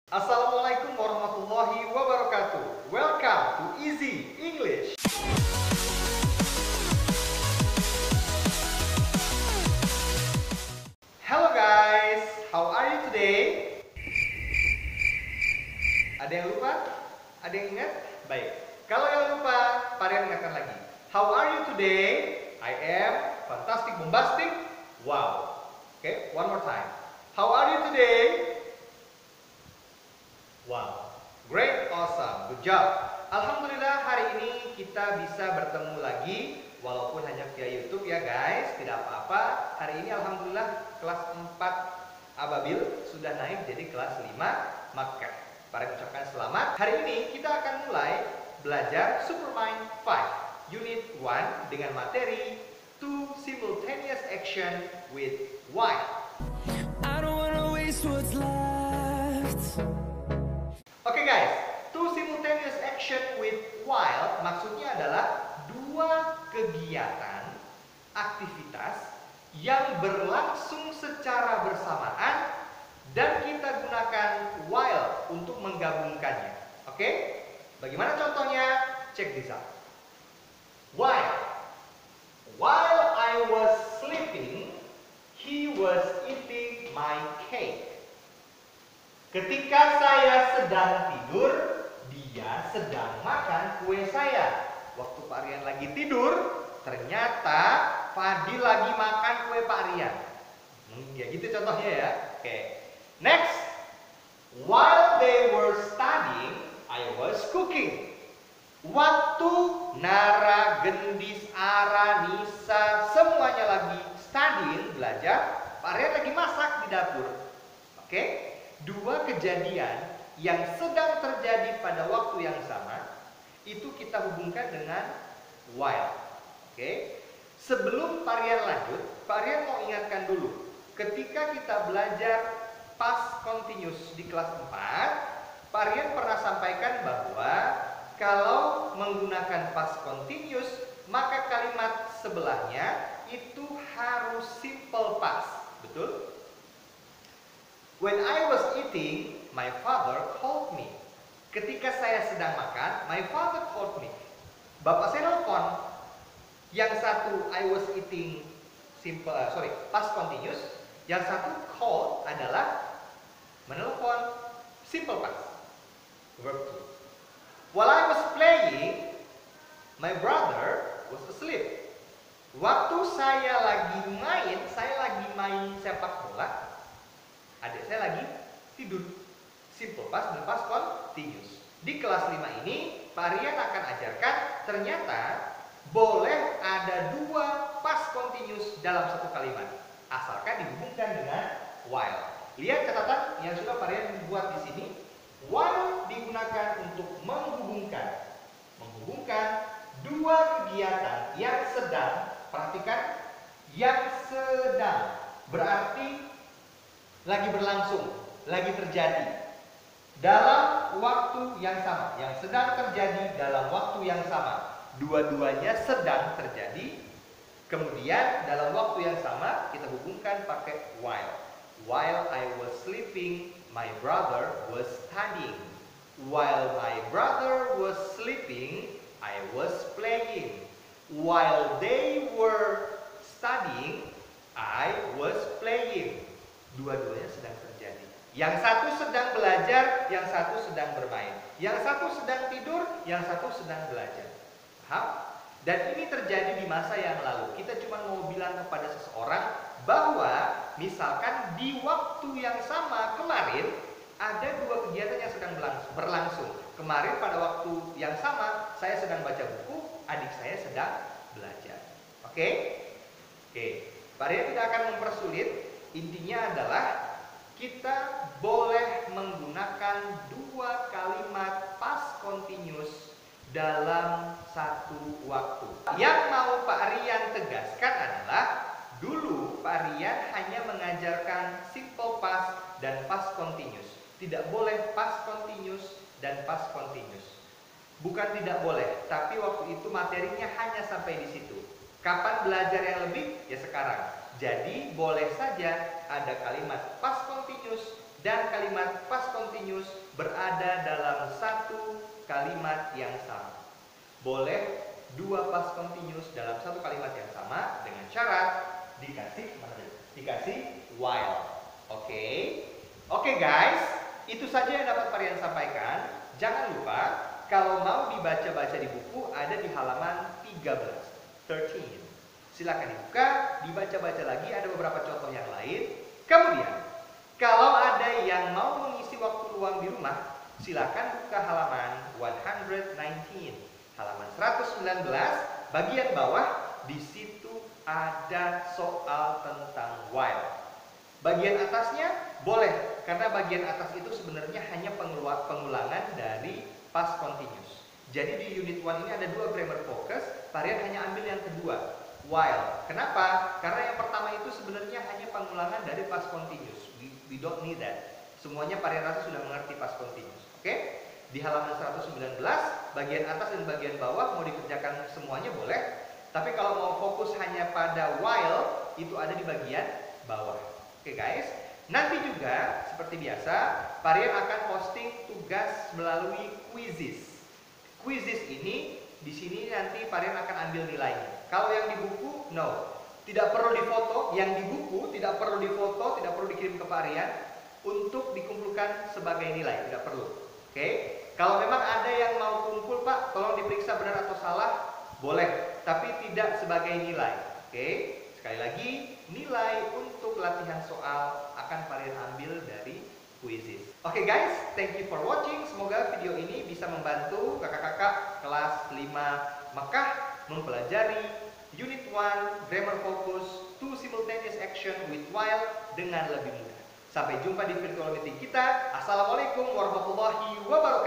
Assalamualaikum warahmatullahi wabarakatuh. Welcome to Easy English. Hello guys, how are you today? Ada yang lupa? Ada yang ingat? Baik. Kalau yang lupa, Parian ingatkan lagi. How are you today? I am fantastic, bombastic. Wow. Okay, one more time. How are you today? Wow, great, awesome, good job. Alhamdulillah hari ini kita bisa bertemu lagi walaupun hanya via YouTube ya guys. Tidak apa-apa. Hari ini alhamdulillah kelas 4 Ababil sudah naik jadi kelas 5 Makkah. Para ucapkan selamat. Hari ini kita akan mulai belajar Supermind 5 Unit 1 dengan materi Two Simultaneous Action with While. I don't wanna waste what's left. Oke guys, two simultaneous action with while maksudnya adalah dua kegiatan, aktivitas yang berlangsung secara bersamaan dan kita gunakan while untuk menggabungkannya. Oke? Bagaimana contohnya? Check this out. While I was sleeping, he was eating my cake. Ketika saya sedang tidur, dia sedang makan kue saya. Waktu Pak Rian lagi tidur, ternyata Fadil lagi makan kue Pak Rian. Ya gitu contohnya ya. Oke. Next. While they were studying, I was cooking. Waktu Nara, Gendis, Ara, Nisa, semuanya lagi studying, belajar, Pak Rian lagi masak di dapur. Oke? Dua kejadian yang sedang terjadi pada waktu yang sama itu kita hubungkan dengan while. Oke. Sebelum Pak Rian lanjut, Pak Rian mau ingatkan dulu. Ketika kita belajar past continuous di kelas 4, Pak Rian pernah sampaikan bahwa kalau menggunakan past continuous, maka kalimat sebelahnya itu harus simple past. Betul? When I was eating, my father called me. Ketika saya sedang makan, my father called me. Bapak saya nelfon. Yang satu I was eating past continuous. Yang satu called adalah menelpon simple past. Verb 2. While I was playing, my brother was asleep. Waktu saya lagi main sepak bola, adik saya lagi tidur. Simple past dan past continuous. Di kelas 5 ini, Pak Rian akan ajarkan ternyata boleh ada dua past continuous dalam satu kalimat. Asalkan dihubungkan dengan while. Lihat catatan yang sudah Pak Rian buat di sini. While digunakan untuk menghubungkan dua kegiatan yang sedang. Perhatikan, yang sedang berarti lagi berlangsung, lagi terjadi dalam waktu yang sama, yang sedang terjadi dalam waktu yang sama. Dua-duanya sedang terjadi, kemudian dalam waktu yang sama kita hubungkan pakai while. While I was sleeping, my brother was studying. While my brother was sleeping, I was playing. While they were studying, I was playing. Dua-duanya sedang terjadi. Yang satu sedang belajar, yang satu sedang bermain. Yang satu sedang tidur, yang satu sedang belajar. Paham? Dan ini terjadi di masa yang lalu. Kita cuma mau bilang kepada seseorang bahwa misalkan di waktu yang sama kemarin ada dua kegiatan yang sedang berlangsung. Kemarin pada waktu yang sama saya sedang baca buku, adik saya sedang belajar. Oke? Oke. Pak Rian tidak akan mempersulit. Intinya adalah kita boleh menggunakan dua kalimat past continuous dalam satu waktu. Yang mau Pak Rian tegaskan adalah dulu Pak Rian hanya mengajarkan simple past dan past continuous. Tidak boleh past continuous dan past continuous. Bukan tidak boleh, tapi waktu itu materinya hanya sampai di situ. Kapan belajar yang lebih? Ya sekarang. Jadi boleh saja ada kalimat past continuous dan kalimat past continuous berada dalam satu kalimat yang sama. Boleh dua past continuous dalam satu kalimat yang sama dengan syarat dikasih while. Oke guys, itu saja yang dapat Parian sampaikan. Jangan lupa kalau mau dibaca-baca di buku ada di halaman 13. Silakan dibuka, dibaca-baca lagi, ada beberapa contoh yang lain. Kemudian, kalau ada yang mau mengisi waktu luang di rumah, silakan buka halaman 119. Halaman 119 bagian bawah, di situ ada soal tentang while. Bagian atasnya boleh, karena bagian atas itu sebenarnya hanya pengulangan dari past continuous. Jadi di unit 1 ini ada dua grammar focus, Parian hanya ambil yang kedua, while. Kenapa? Karena yang pertama itu sebenarnya hanya pengulangan dari past continuous. We don't need that. Semuanya Parian rasa sudah mengerti past continuous. Oke? Di halaman 119, bagian atas dan bagian bawah mau dikerjakan semuanya boleh. Tapi kalau mau fokus hanya pada while, itu ada di bagian bawah. Oke guys, nanti juga seperti biasa, Parian akan posting tugas melalui quizzes. Quizzes ini di sini nanti Parian akan ambil nilainya. Kalau yang di buku, no, tidak perlu difoto. Yang di buku tidak perlu difoto, tidak perlu dikirim ke Parian untuk dikumpulkan sebagai nilai, tidak perlu. Oke, kalau memang ada yang mau kumpul Pak, tolong diperiksa benar atau salah, boleh, tapi tidak sebagai nilai. Oke, sekali lagi, nilai untuk latihan soal akan Parian ambil dari quizzes. Oke guys, thank you for watching. Semoga video ini bisa membantu kakak-kakak kelas 5 Makkah mempelajari Unit 1 Grammar Focus to Simultaneous Action with While dengan lebih mudah. Sampai jumpa di virtual meeting kita. Assalamualaikum warahmatullahi wabarakatuh.